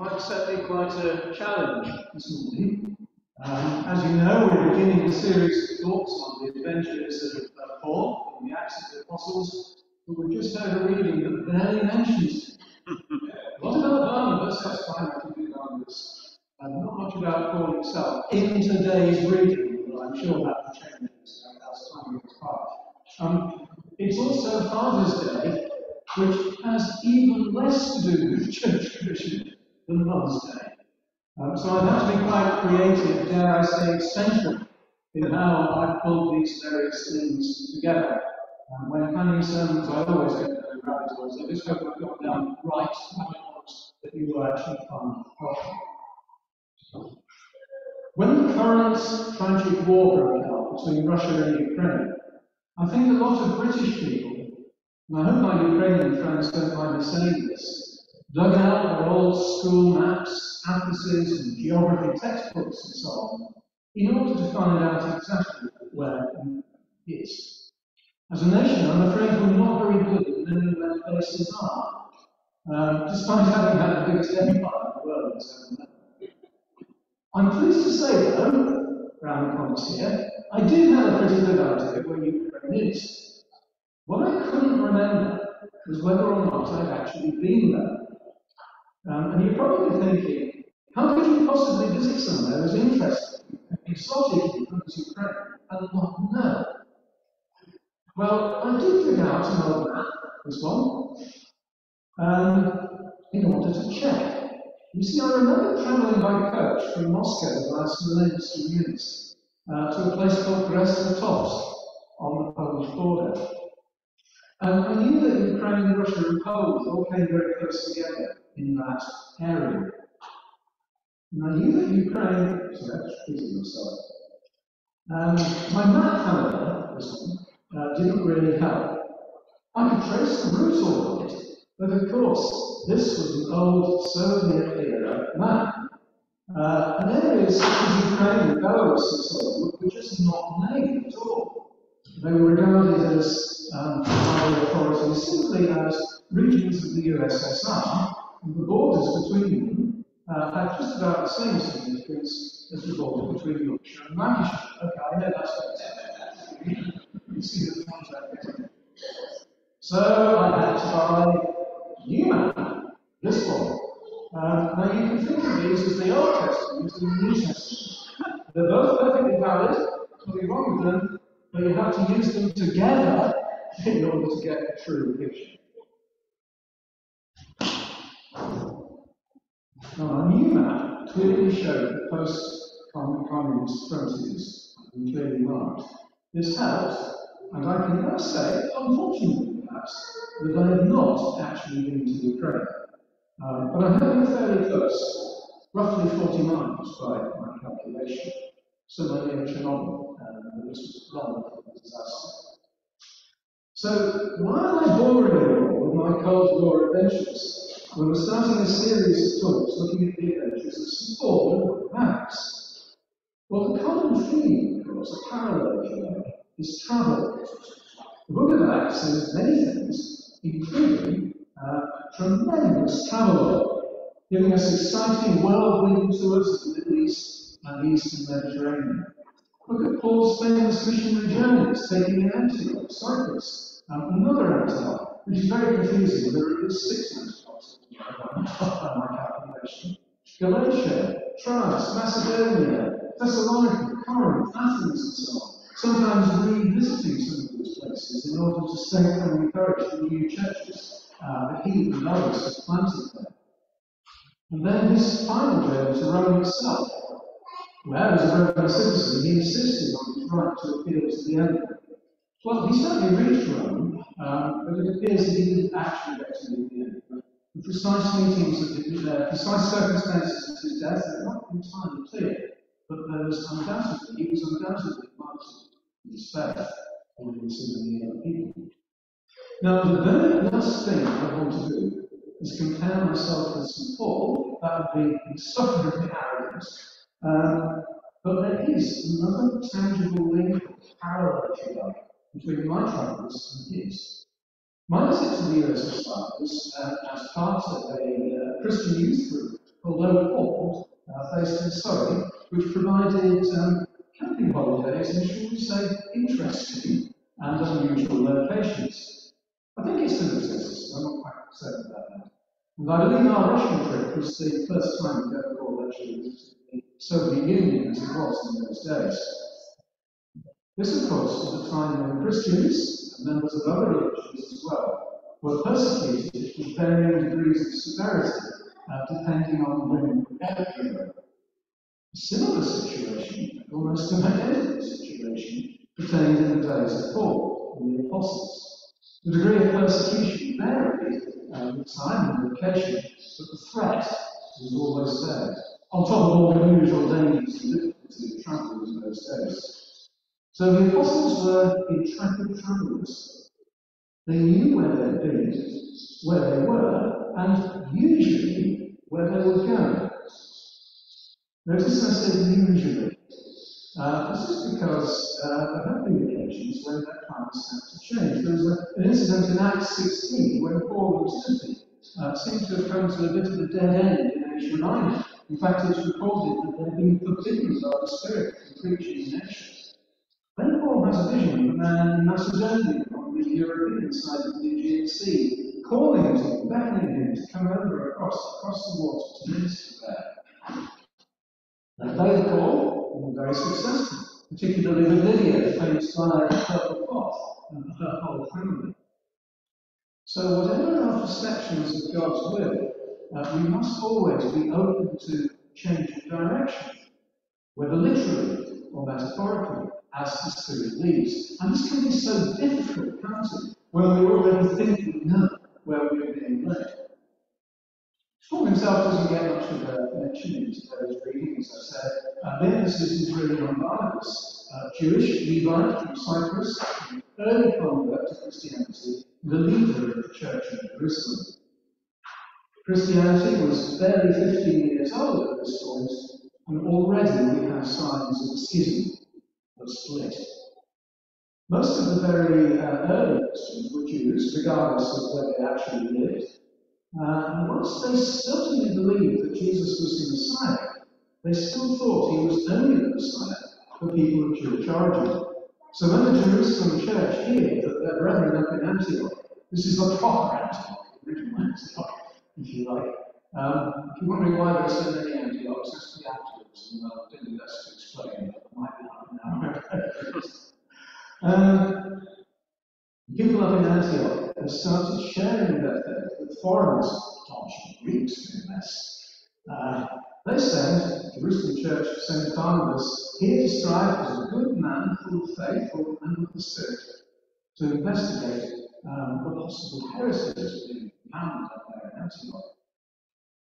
might set me quite a challenge this morning. As you know, we're beginning a series of talks on the adventures of Paul in the Acts of the Apostles, but we've just heard a reading that barely mentions him. What about Barnabas? That's fine, I can do Barnabas. Not much about Paul himself in today's reading, but I'm sure that will change as time goes by. It's also Father's Day, which has even less to do with church tradition than Mother's Day. So I've had to be quite creative, dare I say, eccentric in how I've pulled these various things together. When planning sermons, I always get to the rabbit holes. I just hope I've got down right rabbit holes that you will actually find helpful. When the current tragic war broke out between Russia and Ukraine, I think a lot of British people, and I hope my Ukrainian friends don't mind me saying this, dug out their old school maps, atlases, and geography textbooks and so on, in order to find out exactly where it is. As a nation, I'm afraid we're not very good at knowing where places are, despite having had the biggest empire in the world as ever known. I'm pleased to say, though, round the corners here, I do have a pretty good idea where Ukraine is. What I couldn't remember was whether or not I'd actually been there. And you're probably thinking, how could you possibly visit somewhere as interesting and exotic as Ukraine and not know? Well, I did dig out an old map, this one, in order to check. You see, I remember travelling by coach from Moscow by Smolensk to Minsk to a place called Brest-Litovsk on the Polish border. And I knew that Ukraine, Russia, and Poland all came very close together in that area. And I knew that Ukraine, sorry, I'm repeating myself. My map, however, this one, didn't really help. I could trace the route all right, but of course, this was an old Soviet-era map. And areas such as Ukraine and Belarus and so on were just not named at all. They were regarded as, by the authorities, simply as regions of the USSR, and the borders between them had just about the same significance as the border between Russia and Lancashire. Okay, I know that's better. You can see the point I'm getting. So I had to buy a new map, this one. Now you can think of these as the Old Testament and the New Testament. They're both perfectly valid, nothing wrong with them, but you have to use them together in order to get a true picture. Now, a new map clearly showed the post-communist frontiers and clearly marked. This helped, and I can now say, unfortunately perhaps, that I have not actually been to Ukraine. But I have been fairly close, roughly 40 miles by my calculation, somewhere near Chernobyl, and this was long before the disaster. So, why am I boring you all with my Cold War adventures? When we're starting a series of talks looking at the adventures of St. Paul and the Book of Acts. Well, the common theme, of course, a parallel, if you like, is travel. The Book of Acts says many things, including tremendous travel, giving us exciting whirlwind tours of the Middle East and the Eastern Mediterranean. Look at Paul's famous missionary journeys, taking in Antioch, Cyprus, another Antioch, which is very confusing. There are at least 6 Antiochs by my calculation. Galatia, Thrace, Macedonia, Thessalonica, Corinth, Athens, and so on. Sometimes revisiting some of these places in order to strengthen and encourage the new churches that he and others had planted there. And then his final journey to Rome itself, where, as a Roman citizen, he insisted on his right to appeal to the emperor. Well, he certainly reached Rome, but it appears that he didn't actually get to meet the emperor. The precise precise circumstances of his death are not entirely clear, but he was undoubtedly martyred in his faith, or in so many other people. Now, the very last thing I want to do is compare myself with St. Paul. That would be insufferably arrogant. But there is another tangible link, parallel, if you like, between my travels and his. My visit to the USSR was as part of a Christian youth group called low port based in Surrey, which provided camping holidays in, shall we say, interesting and unusual locations. I think it still exists, I'm not quite certain about that. And I believe our Russian trip was the first time we ever got actually visited the Soviet Union as it was in those days. This, of course, was a time when Christians and members of other religions as well were persecuted with varying degrees of severity, depending on when you were there. A similar situation, almost an identical situation, pertained in the days of Paul and the Apostles. The degree of persecution varied with time and location, but the threat was always there, on top of all the usual dangers and difficulties of travel in those days. So the Apostles were intrepid travellers. They knew where they'd been, where they were, and usually where they were going. Notice I said usually. This is because there have been occasions when that plans had to change. There was an incident in Acts 16 when Paul and Timothy seemed to have come to a bit of a dead end in Asia Minor. In fact, it's recorded that they'd been forbidden by the Spirit from preaching in Asia. Then Paul has a vision of a man in Macedonia on the European side of the Aegean Sea, calling to him, beckoning him to come over across the water to minister there. They obeyed the call and were very successful, particularly with Lydia, the famous buyer of purple cloth, and her whole family. So whatever our perceptions of God's will, we must always be open to change of direction, whether literally or metaphorically, as the Spirit leads. And this can be so difficult, can't it, when we already think we know where we're being led. Paul himself doesn't get much of a mention in today's reading, as I said. The emphasis is really on Barnabas, Jewish Levite from Cyprus, an early convert to Christianity, the leader of the church in Jerusalem. Christianity was barely 15 years old at this point, and already we have signs of a schism, of a split. Most of the very early Christians were Jews, regardless of where they actually lived. And whilst they certainly believed that Jesus was the Messiah, they still thought he was only the Messiah for people of Jewish origin. So when the Jerusalem church heard that their brethren up in Antioch, this is the proper Antioch, the original Antioch, if you like. If you're wondering why there are so many Antiochs, that's the afterwards, and I'll do my best to explain, but it might be half an hour. People up in Antioch have started sharing their faith with foreigners, Dutch and Greeks, no less. They send, the Jerusalem church sent Barnabas, here described as a good man, full of faith, and with the Spirit, to investigate the possible heresies being found up there in Antioch.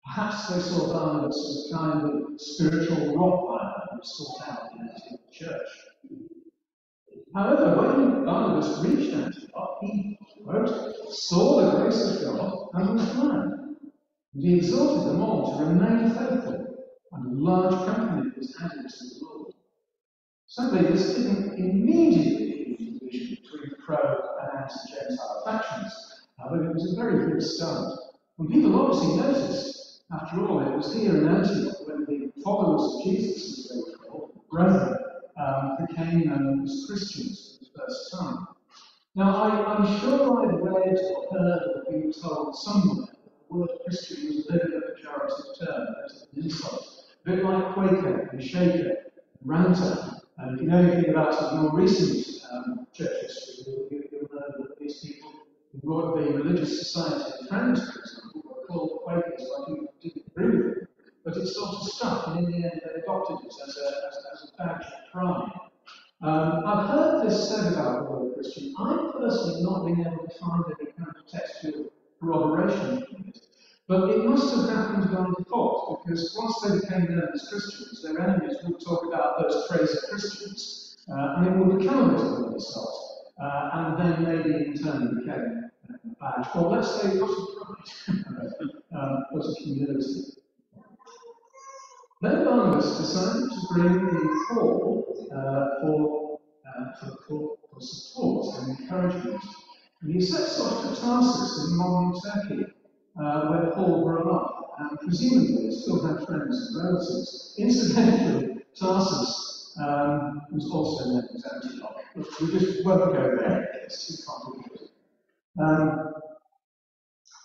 Perhaps they saw Barnabas as a kind of spiritual rottweiler who sought out the Antioch church. However, when Barnabas reached Antioch, he, quote, saw the grace of God and was glad. And he exhorted them all to remain faithful, and a large company was added to the Lord. Sadly, this didn't immediately lead to division between the pro and anti-Gentile factions, but it was a very good start. And people obviously noticed, after all, it was here in Antioch when the followers of Jesus, as they were called, brethren, became known as Christians for the first time. Now, I'm sure I've read or heard or been told somewhere that the word Christian was a bit of a pejorative term, as an insult, a bit like Quaker and Shaker and Ranter. And if you know anything about some more recent church history, you'll know that these people who the Religious Society of Friends, for example, were called Quakers by people who didn't agree with them. But it sort of stuck, and in the end they adopted it as a badge of pride. I've heard this said about the word Christian. I've personally not been able to find any kind of textual corroboration from it. But it must have happened by default, because once they became known as Christians, their enemies would talk about those crazy Christians, and it would become a bit of an insult. And then maybe in turn became a badge, or let's say not of pride, but of humility. Then Barnabas decided to bring in Paul for support and encouragement. And he sets off to Tarsus in modern Turkey, where Paul grew up and presumably still had friends and relatives. Incidentally, Tarsus was also known as Antioch, but we just won't go there. It's too complicated.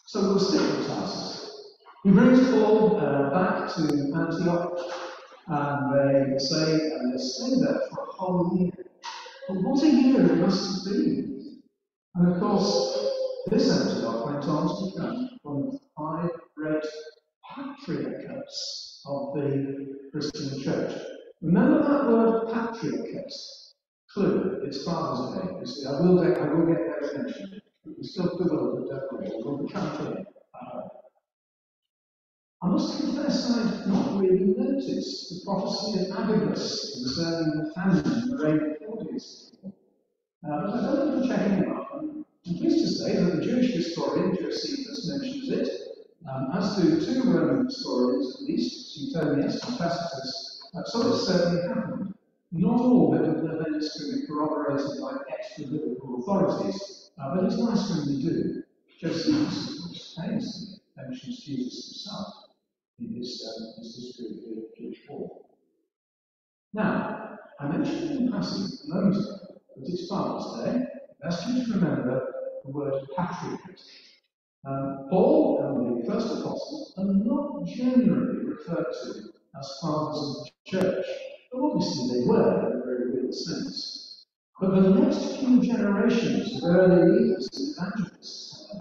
So we'll stick with Tarsus. He brings Paul back to Antioch, and they stay there for a whole year. But what a year it must have been! And of course, this Antioch went on to become one of the 5 great patriarchates of the Christian church. Remember that word patriarchate? Clue, it's Father's Day. You see, I will get their attention. We still develop it, don't we? We'll become clear. I must confess I'd not really noticed the prophecy of Agabus concerning the famine in the reign of Claudius. But I don't need to check it out. I'm pleased to say that the Jewish historian Josephus mentions it, as do 2 Roman historians at least, Suetonius and Tacitus. So it certainly happened. Not all of the events can be corroborated by extra-biblical authorities, but it's nice when we do. Josephus, of course, famously mentions Jesus himself in his history of the Jewish war. Now, I mentioned in passing a moment ago that it's Father's Day. Best you to remember the word patriarchate. Paul and the first apostles are not generally referred to as fathers of the church, but obviously they were in a very real sense. But the next few generations of early leaders and evangelists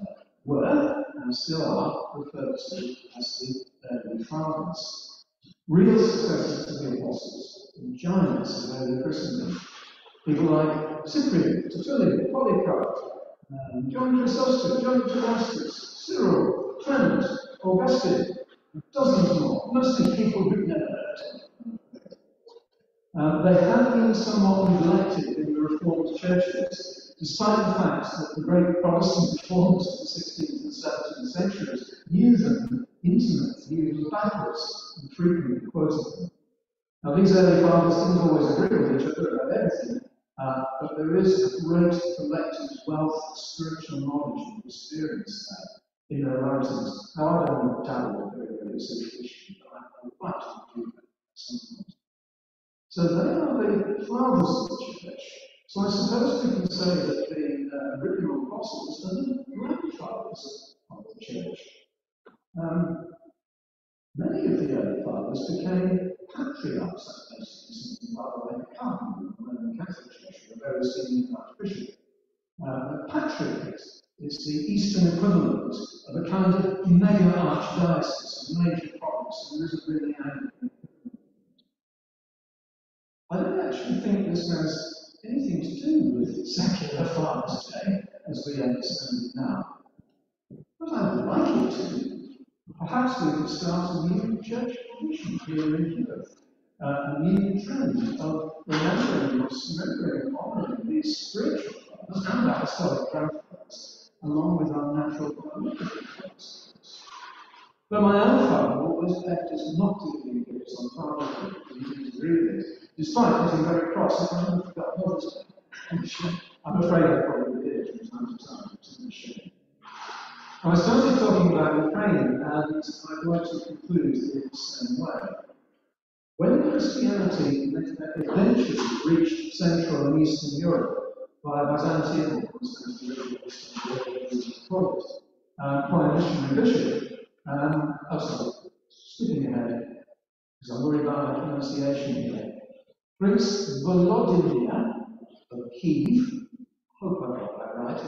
were, and still are, referred to as the early fathers. Real successors to the apostles, the giants of early Christendom. People like Cyprian, Tertullian, Polycarp, John Chrysostom, John Erastus, Cyril, Clement, Augustine, dozens more, mostly people who've never heard of. They have been somewhat neglected in the Reformed churches, despite the fact that the great Protestant reformers of the 16th and 17th centuries knew them intimately, knew them backwards, and frequently quoted them. Now, these early fathers didn't always agree with each other about everything, but there is a great collective wealth of spiritual knowledge and experience there in their writings. Now, I don't want to dabble very superficially, but I would like to do that at some point. So they are the fathers of the church. So I suppose we can say that the original apostles are the grandfathers of the church. Many of the early fathers became patriarchs, basically, rather like a cardinal in the Roman Catholic Church, or a very senior archbishop. A patriarchate is the Eastern equivalent of a kind of mega archdiocese, a major province, and there isn't really Anglican. I don't actually think this has anything to do with secular Father's Day, as we understand it now. But I would like it to. Perhaps we could start a new church tradition here in Europe, a new trend of remembering and honouring these spiritual fathers and apostolic grandfathers, along with our natural biological fathers. But my own father always begged us not to give gifts on Father's Day, and he didn't read it, despite getting very cross if I hadn't forgotten Mother's Day. I'm afraid I probably did from time to time, it's a shame. I started talking about Ukraine, and I'd like to conclude in the same way. When Christianity eventually reached Central and Eastern Europe via Byzantium, Constantinople, by a missionary bishop, skipping ahead, because I'm worried about my pronunciation here. Prince Volodymyr of Kiev, hope I got that right,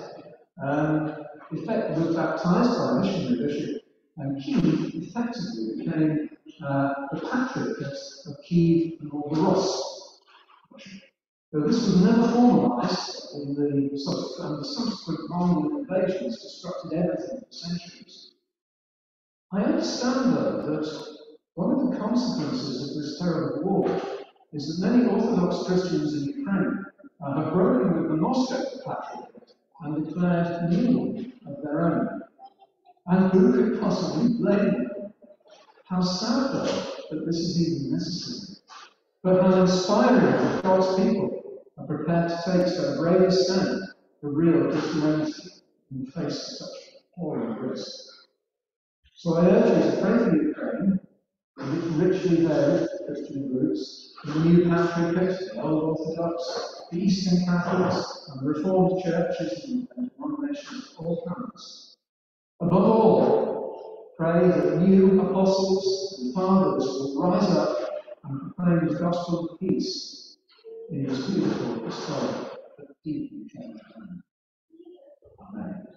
was baptized by a missionary bishop, and Kiev effectively became the patriarchate of Kiev and all the Rus. Though this was never formalized in the subsequent Roman invasions disrupted everything for centuries. I understand, though, that one of the consequences of this terrible war is that many Orthodox Christians in Ukraine have broken with the Moscow patriarchate and declared a new one of their own. And who could possibly blame them? How sad, though, that this is even necessary. But how inspiring that God's people are prepared to take so brave a stand for real Christianity in the face of such appalling risk. So I urge you to pray for Ukraine, and its richly varied Christian roots, the new patriarchate, the old Orthodox, the Eastern Catholics, and the Reformed churches and denominations of all kinds. Above all, pray that new apostles and fathers will rise up and proclaim the gospel of peace in this beautiful, historic, but deeply changed land. Amen.